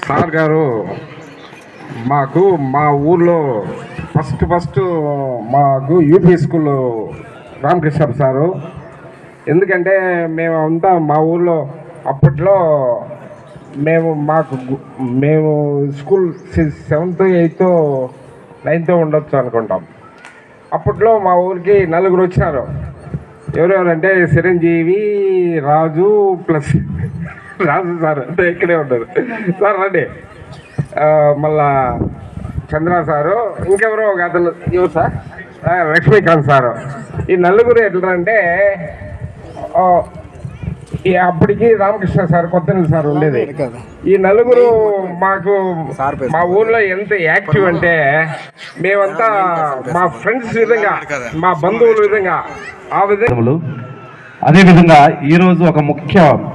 Sir గారు మాకు మా ఊర్లో ఫస్ట్ మాకు యూపీ స్కూల్ రామకృష్ణ సారు. ఎందుకంటే మేమంతా మా ఊర్లో అప్పట్లో మేము స్కూల్ 7th 8th 9th ఉండొచ్చు అనుకుంటాం. అప్పట్లో మా ఊరికి 4 వచ్చినారు. ఎవరెవరంటే చిరంజీవి, రాజు ప్లస్ రాజు సార్ అంటే ఇక్కడే ఉంటారు సార్. రండి. మళ్ళా చంద్ర సారు, ఇంకెవరో ఒక అతను ఎవరు సార్, లక్ష్మీకాంత్ సారు. ఈ 4 ఎట్లా అంటే అప్పటికి రామకృష్ణ సార్ కొత్త సార్ ఉండేది. ఈ 4 మాకు మా ఊర్లో ఎంత యాక్టివ్ అంటే మేమంతా మా ఫ్రెండ్స్ విధంగా, మా బంధువుల విధంగా ఆ విధంగా. అదేవిధంగా ఈరోజు ఒక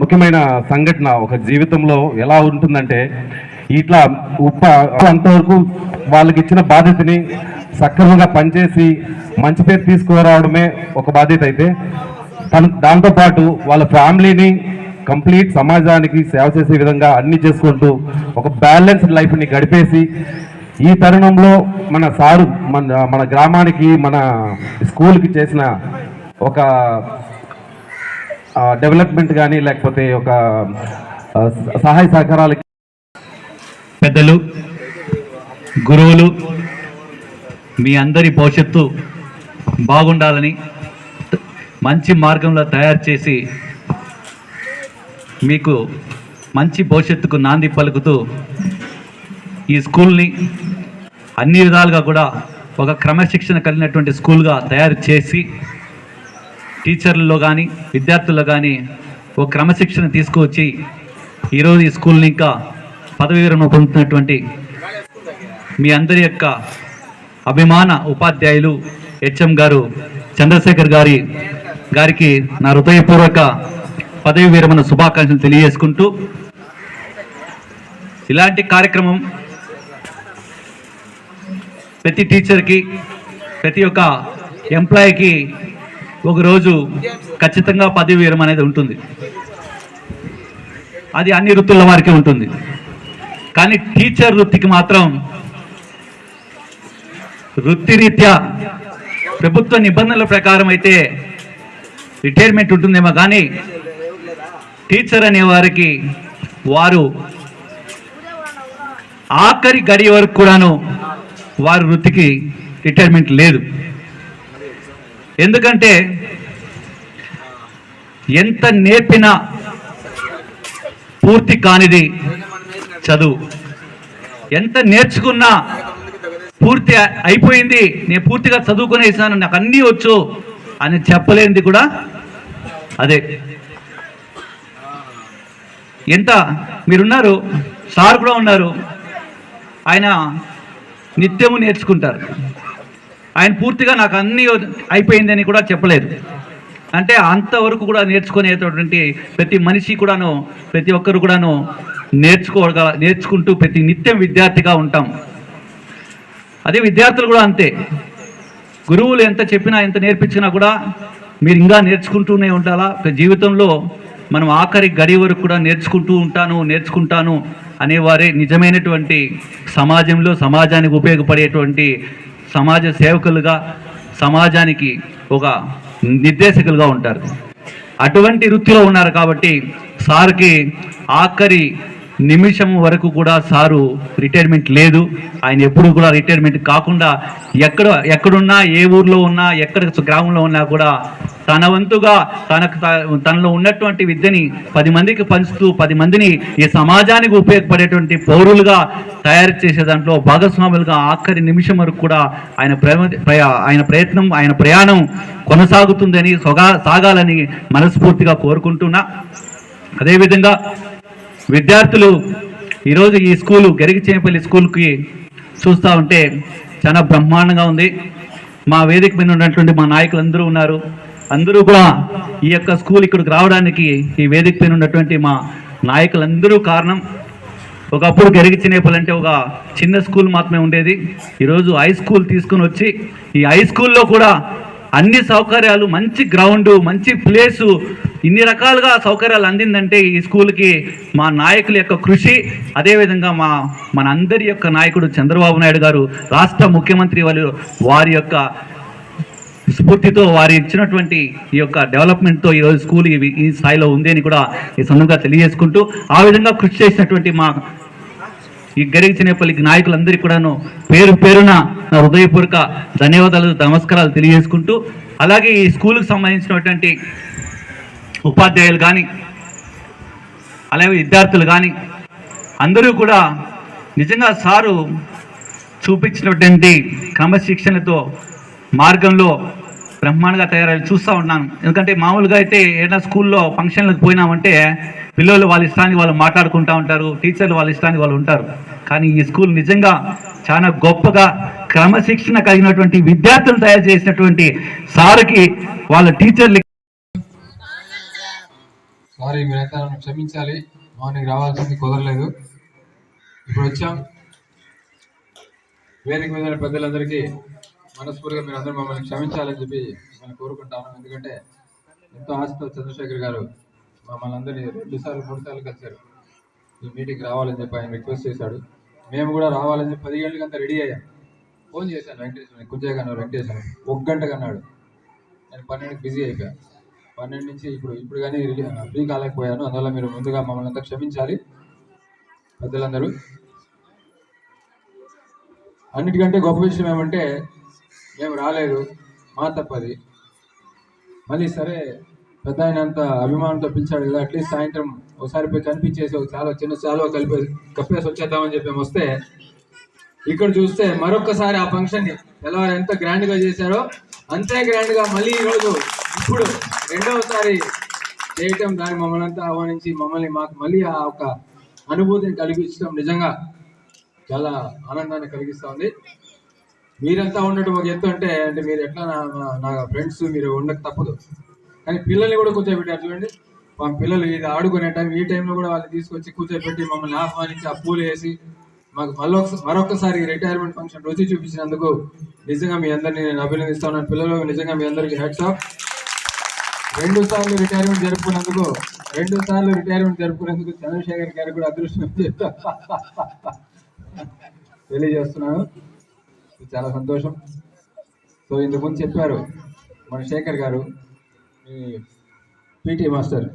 ముఖ్యమైన సంఘటన ఒక జీవితంలో ఎలా ఉంటుందంటే, ఇట్లా అంతవరకు వాళ్ళకి ఇచ్చిన బాధ్యతని సక్రమంగా పనిచేసి మంచి పేరు తీసుకురావడమే ఒక బాధ్యత అయితే, దాంతోపాటు వాళ్ళ ఫ్యామిలీని కంప్లీట్ సమాజానికి సేవ చేసే విధంగా అన్ని చేసుకుంటూ ఒక బ్యాలెన్స్డ్ లైఫ్ని గడిపేసి ఈ తరుణంలో మన సారు మన గ్రామానికి మన స్కూల్కి చేసిన ఒక డెవలప్మెంట్ కానీ లేకపోతే ఒక సహాయ సహకారాలకి పెద్దలు, గురువులు మీ అందరి భవిష్యత్తు బాగుండాలని మంచి మార్గంలో తయారు చేసి మీకు మంచి భవిష్యత్తుకు నాంది పలుకుతూ ఈ స్కూల్ని అన్ని విధాలుగా కూడా ఒక క్రమశిక్షణ కలిగినటువంటి స్కూల్గా తయారు చేసి టీచర్లలో కానీ విద్యార్థుల్లో కానీ ఒక క్రమశిక్షణ తీసుకువచ్చి ఈరోజు ఈ స్కూల్ని ఇంకా పదవి విరమణ పొందుతున్నటువంటి మీ అందరి యొక్క అభిమాన ఉపాధ్యాయులు హెచ్ఎం గారు చంద్రశేఖర్ గారికి నా హృదయపూర్వక పదవి విరమణ శుభాకాంక్షలు తెలియజేసుకుంటూ, ఇలాంటి కార్యక్రమం ప్రతి టీచర్కి, ప్రతి ఒక్క ఎంప్లాయీకి ఒకరోజు ఖచ్చితంగా పదవి విరమణ అనేది ఉంటుంది. అది అన్ని వృత్తుల వారికి ఉంటుంది. కానీ టీచర్ వృత్తికి మాత్రం వృత్తిరీత్యా ప్రభుత్వ నిబంధనల ప్రకారం అయితే రిటైర్మెంట్ ఉంటుందేమో, కానీ టీచర్ అనే వారికి వారు ఆఖరి గడి వరకు కూడాను వారి వృత్తికి రిటైర్మెంట్ లేదు. ఎందుకంటే ఎంత నేర్పినా పూర్తి కానిది చదువు. ఎంత నేర్చుకున్నా పూర్తి అయిపోయింది, నేను పూర్తిగా చదువుకునేసాను, నాకు అన్నీ వచ్చు అని చెప్పలేనిది కూడా అదే. ఎంత మీరున్నారు, సార్ కూడా ఉన్నారు, ఆయన నిత్యము నేర్చుకుంటారు. ఆయన పూర్తిగా నాకు అన్నీ అయిపోయిందని కూడా చెప్పలేదు. అంటే అంతవరకు కూడా నేర్చుకునేటటువంటి ప్రతి మనిషి కూడాను, ప్రతి ఒక్కరు కూడాను నేర్చుకుంటూ ప్రతి నిత్యం విద్యార్థిగా ఉంటాం. అదే విద్యార్థులు కూడా అంతే. గురువులు ఎంత చెప్పినా, ఎంత నేర్పించినా కూడా మీరు ఇంకా నేర్చుకుంటూనే ఉండాలా. జీవితంలో మనం ఆఖరి గడి వరకు కూడా నేర్చుకుంటాను అనేవారే నిజమైనటువంటి సమాజంలో సమాజానికి ఉపయోగపడేటువంటి సమాజ సేవకులుగా, సమాజానికి ఒక నిర్దేశకులుగా ఉంటారు. అటువంటి వృత్తిలో ఉన్నారు కాబట్టి సార్కి ఆఖరి నిమిషం వరకు కూడా సారు రిటైర్మెంట్ లేదు. ఆయన ఎప్పుడు కూడా రిటైర్మెంట్ కాకుండా ఎక్కడున్నా, ఏ ఊర్లో ఉన్నా, ఎక్కడ గ్రామంలో ఉన్నా కూడా తన వంతుగా తనలో ఉన్నటువంటి విద్యని 10 మందికి పంచుతూ 10 మందిని ఈ సమాజానికి ఉపయోగపడేటువంటి పౌరులుగా తయారు చేసే దాంట్లో భాగస్వాములుగా ఆఖరి నిమిషం వరకు కూడా ఆయన ప్రయత్నం, ఆయన ప్రయాణం కొనసాగుతుందని, సాగాలని మనస్ఫూర్తిగా కోరుకుంటున్నా. అదేవిధంగా విద్యార్థులు ఈరోజు ఈ స్కూలు గరిగిచేపల్లి స్కూల్కి చూస్తూ ఉంటే చాలా బ్రహ్మాండంగా ఉంది. మా వేదిక మీద ఉన్నటువంటి మా నాయకులు ఉన్నారు. అందరూ కూడా ఈ యొక్క స్కూల్ ఇక్కడికి రావడానికి ఈ వేదిక పైన ఉన్నటువంటి మా నాయకులందరూ కారణం. ఒకప్పుడు గరిగిచేపల్లి అంటే ఒక చిన్న స్కూల్ మాత్రమే ఉండేది. ఈరోజు హై స్కూల్ తీసుకుని వచ్చి ఈ హై స్కూల్లో కూడా అన్ని సౌకర్యాలు, మంచి గ్రౌండ్, మంచి ప్లేసు, ఇన్ని రకాలుగా సౌకర్యాలు అందిందంటే ఈ స్కూల్కి మా నాయకుల యొక్క కృషి, అదేవిధంగా మన అందరి యొక్క నాయకుడు చంద్రబాబు నాయుడు గారు రాష్ట్ర ముఖ్యమంత్రి వారి యొక్క స్ఫూర్తితో వారు ఇచ్చినటువంటి ఈ యొక్క డెవలప్మెంట్తో ఈరోజు స్కూల్ ఈ స్థాయిలో ఉంది అని కూడా ఈ సందర్భంగా తెలియజేసుకుంటూ, ఆ విధంగా కృషి చేసినటువంటి మా ఈ గరిగిచినేపల్లి నాయకులందరికీ కూడాను పేరు పేరున నా హృదయపూర్వక ధన్యవాదాలు, నమస్కారాలు తెలియజేసుకుంటూ, అలాగే ఈ స్కూల్కి సంబంధించినటువంటి ఉపాధ్యాయులు కానీ అలాగే విద్యార్థులు కానీ అందరూ కూడా నిజంగా సారు చూపించినటువంటి క్రమశిక్షణతో మార్గంలో బ్రహ్మాండంగా తయారయ్యి చూస్తూ ఉన్నాను. ఎందుకంటే మామూలుగా అయితే ఏదైనా స్కూల్లో ఫంక్షన్లకు పోయినామంటే పిల్లలు వాళ్ళ ఇష్టానికి వాళ్ళు మాట్లాడుకుంటూ ఉంటారు, టీచర్లు వాళ్ళ ఇష్టానికి వాళ్ళు ఉంటారు. కానీ ఈ స్కూల్ నిజంగా చాలా గొప్పగా క్రమశిక్షణ కలిగినటువంటి విద్యార్థులు తయారు చేసినటువంటి సార్కి వాళ్ళ టీచర్లు. సారీ, మీరైతే నన్ను క్షమించాలి, మార్నింగ్ రావాల్సింది కుదరలేదు. ఇప్పుడు వచ్చాం. వేదిక మీద పెద్దలందరికీ మనస్ఫూర్తిగా మీరు అందరూ మమ్మల్ని క్షమించాలని చెప్పి మనం కోరుకుంటాను. ఎందుకంటే ఎంతో ఆశతో చంద్రశేఖర్ గారు మమ్మల్ని అందరినీ 2 సార్లు 3 సార్లు కలిశారు. ఈ మీటింగ్ రావాలని చెప్పి ఆయన రిక్వెస్ట్ చేశాడు. మేము కూడా రావాలని చెప్పి 10 గంటలకంతా రెడీ అయ్యాం. ఫోన్ చేశాను వెంకటేశ్వర, కుంజయ్య గారు వెంకటేశ్వర 1 గంట కన్నాడు. నేను 12కి బిజీ అయిపోయాను. 12 నుంచి ఇప్పుడు కానీ ఫ్రీ కాలేకపోయాను. అందువల్ల మీరు ముందుగా మమ్మల్ని అంతా క్షమించాలి పెద్దలందరూ. అన్నిటికంటే గొప్ప విషయం ఏమంటే మేము రాలేదు, మా తప్పది. మళ్ళీ సరే పెద్ద ఆయన అంత అభిమానంతో పిలిచాడు కదా, అట్లీస్ట్ సాయంత్రం ఒకసారి పోయి కనిపించేసి ఒక చాలా చిన్న చాలువ కప్పేసి వచ్చేద్దామని చెప్పి వస్తే ఇక్కడ చూస్తే మరొక్కసారి ఆ ఫంక్షన్ని తెల్లవారు ఎంత గ్రాండ్గా చేశారో అంతే గ్రాండ్గా మళ్ళీ ఈరోజు ఇప్పుడు 2వసారి చేయటం, దాన్ని మమ్మల్ని అంతా ఆహ్వానించి మాకు మళ్ళీ ఆ ఒక అనుభూతిని కలిగించడం నిజంగా చాలా ఆనందాన్ని కలిగిస్తూ ఉంది. మీరంతా ఉండటం ఒక ఎత్తు అంటే మీరు ఎట్లా నా ఫ్రెండ్స్ మీరు ఉండక తప్పదు. కానీ పిల్లల్ని కూడా కూర్చోబెట్టారు చూడండి. మా పిల్లలు ఇది ఆడుకునే టైం, ఈ టైంలో కూడా వాళ్ళు తీసుకొచ్చి కూర్చోబెట్టి మమ్మల్ని ఆహ్వానించి ఆ పూలు వేసి మాకు మరొకసారి రిటైర్మెంట్ ఫంక్షన్ రుచి చూపించినందుకు నిజంగా మీ అందరినీ నేను అభినందిస్తున్నాను. పిల్లలు నిజంగా మీ అందరికీ హ్యాట్స్ ఆఫ్. 2 సార్లు రిటైర్మెంట్ జరుపుకున్నందుకు చంద్రశేఖర్ గారికి కూడా అదృష్టం తెలియజేస్తున్నాను. చాలా సంతోషం. సో ఇంతకుముందు చెప్పారు మన శేఖర్ గారు, మీ పీటీ మాస్టర్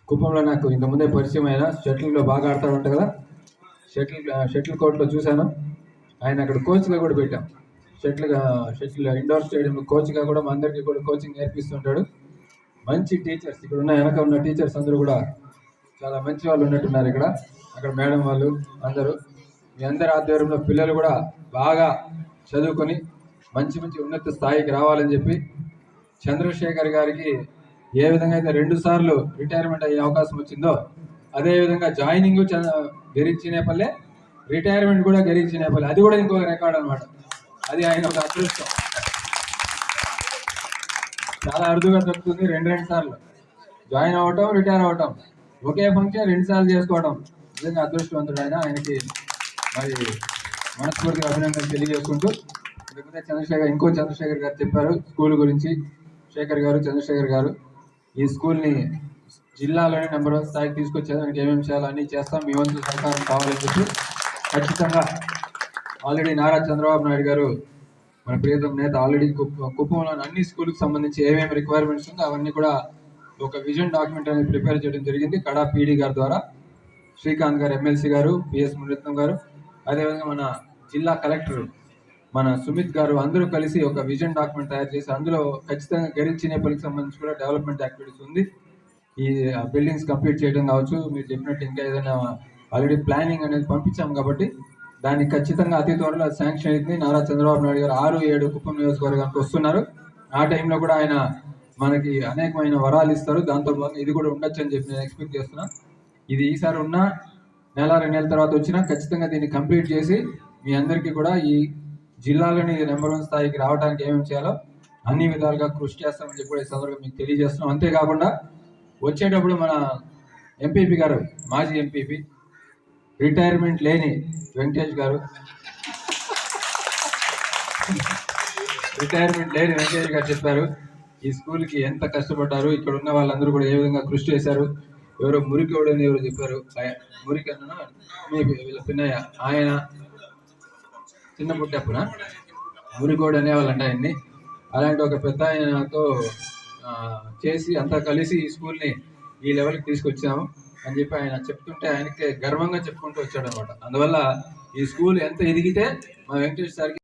కుప్పంలో నాకు ఇంతకుముందే పరిచయం అయినా, షటిల్లో బాగా ఆడతాడు అంట కదా. షటిల్ కోర్టులో చూశాను. ఆయన అక్కడ కోచ్గా కూడా పెట్టాం. షటిల్ ఇండోర్ స్టేడియం కోచ్గా కూడా మా అందరికీ కూడా కోచింగ్ నేర్పిస్తుంటాడు. మంచి టీచర్స్ ఇక్కడ వెనక ఉన్న టీచర్స్ అందరూ కూడా చాలా మంచి వాళ్ళు ఉన్నట్టున్నారు ఇక్కడ. అక్కడ మేడం వాళ్ళు అందరూ, మీ అందరి ఆధ్వర్యంలో పిల్లలు కూడా బాగా చదువుకొని మంచి ఉన్నత స్థాయికి రావాలని చెప్పి చంద్రశేఖర్ గారికి ఏ విధంగా అయితే 2 సార్లు రిటైర్మెంట్ అయ్యే అవకాశం వచ్చిందో అదేవిధంగా జాయినింగ్ గరిచినేపల్లె, రిటైర్మెంట్ కూడా గరిచినేపల్లె. అది కూడా ఇంకొక రికార్డ్ అనమాట. అది ఆయన ఒక అదృష్టం. చాలా అరుదుగా దొరుకుతుంది 2 సార్లు జాయిన్ అవ్వటం, రిటైర్ అవ్వటం, ఒకే ఫంక్షన్ 2 సార్లు చేసుకోవడం. నిజంగా అదృష్టవంతుడు ఆయన. ఆయనకి మరి మనస్ఫూర్తిగా అభినందనలు తెలియజేసుకుంటూ, లేకపోతే చంద్రశేఖర్ గారు చెప్పారు స్కూల్ గురించి. చంద్రశేఖర్ గారు ఈ స్కూల్ని జిల్లాలోనే నెంబర్ 1 స్థాయికి తీసుకొచ్చేదానికి ఏమేమి చేయాలో అన్నీ చేస్తాం, మీ వంతు సహకారం కావాలని చెప్పి ఖచ్చితంగా. ఆల్రెడీ నారా చంద్రబాబు నాయుడు గారు మన ప్రియతమ నేత ఆల్రెడీ కుప్పంలోని అన్ని స్కూల్కి సంబంధించి ఏమేమి రిక్వైర్మెంట్స్ ఉందో అవన్నీ కూడా ఒక విజన్ డాక్యుమెంట్ అనేది ప్రిపేర్ చేయడం జరిగింది. కడా పీడీ గారి ద్వారా, శ్రీకాంత్ గారు ఎమ్మెల్సీ గారు, పిఎస్ మునిరత్నం గారు, అదేవిధంగా మన జిల్లా కలెక్టర్ మన సుమిత్ గారు అందరూ కలిసి ఒక విజన్ డాక్యుమెంట్ తయారు చేసి అందులో ఖచ్చితంగా గరిచినేపల్లికి సంబంధించి కూడా డెవలప్మెంట్ యాక్టివిటీస్ ఉంది. ఈ బిల్డింగ్స్ కంప్లీట్ చేయడం కావచ్చు, మీరు చెప్పినట్టు ఇంకా ఏదైనా ఆల్రెడీ ప్లానింగ్ అనేది పంపించాం కాబట్టి దానికి ఖచ్చితంగా అతి త్వరలో శాంక్షన్ అయింది. నారా చంద్రబాబు నాయుడు గారు 6-7 కుప్పం నియోజకవర్గానికి వస్తున్నారు. ఆ టైంలో కూడా ఆయన మనకి అనేకమైన వరాలు ఇస్తారు. దాంతో ఇది కూడా ఉండొచ్చు అని చెప్పి నేను ఎక్స్పెక్ట్ చేస్తున్నా. ఇది ఈసారి ఉన్న 1-2 నెలల తర్వాత వచ్చినా ఖచ్చితంగా దీన్ని కంప్లీట్ చేసి మీ అందరికీ కూడా ఈ జిల్లాలోని నెంబర్ 1 స్థాయికి రావడానికి ఏమేమి చేయాలో అన్ని విధాలుగా కృషి చేస్తామని చెప్పి కూడా ఈ సందర్భంగా మీకు తెలియజేస్తున్నాం. అంతేకాకుండా వచ్చేటప్పుడు మన ఎంపీపీ గారు, మాజీ ఎంపీపీ, రిటైర్మెంట్ లేని వెంకటేష్ గారు చెప్పారు ఈ స్కూల్కి ఎంత కష్టపడ్డారు, ఇక్కడ ఉన్న వాళ్ళందరూ కూడా ఏ విధంగా కృషి చేశారు. ఎవరో మురికోడు అని ఎవరు చెప్పారు, మురికి అన్న మీ వీళ్ళ పిన్నయ్య, ఆయన చిన్న పుట్టప్పున మురికోడు అనేవాళ్ళంట ఆయన్ని. అలాంటి ఒక పెద్ద ఆయనతో చేసి అంతా కలిసి ఈ స్కూల్ని ఈ లెవెల్కి తీసుకొచ్చాము అని చెప్పి ఆయన చెప్తుంటే ఆయనకే గర్వంగా చెప్పుకుంటూ వచ్చాడు అనమాట. అందువల్ల ఈ స్కూల్ ఎంత ఎదిగితే మా వెంకటేష్ సార్కి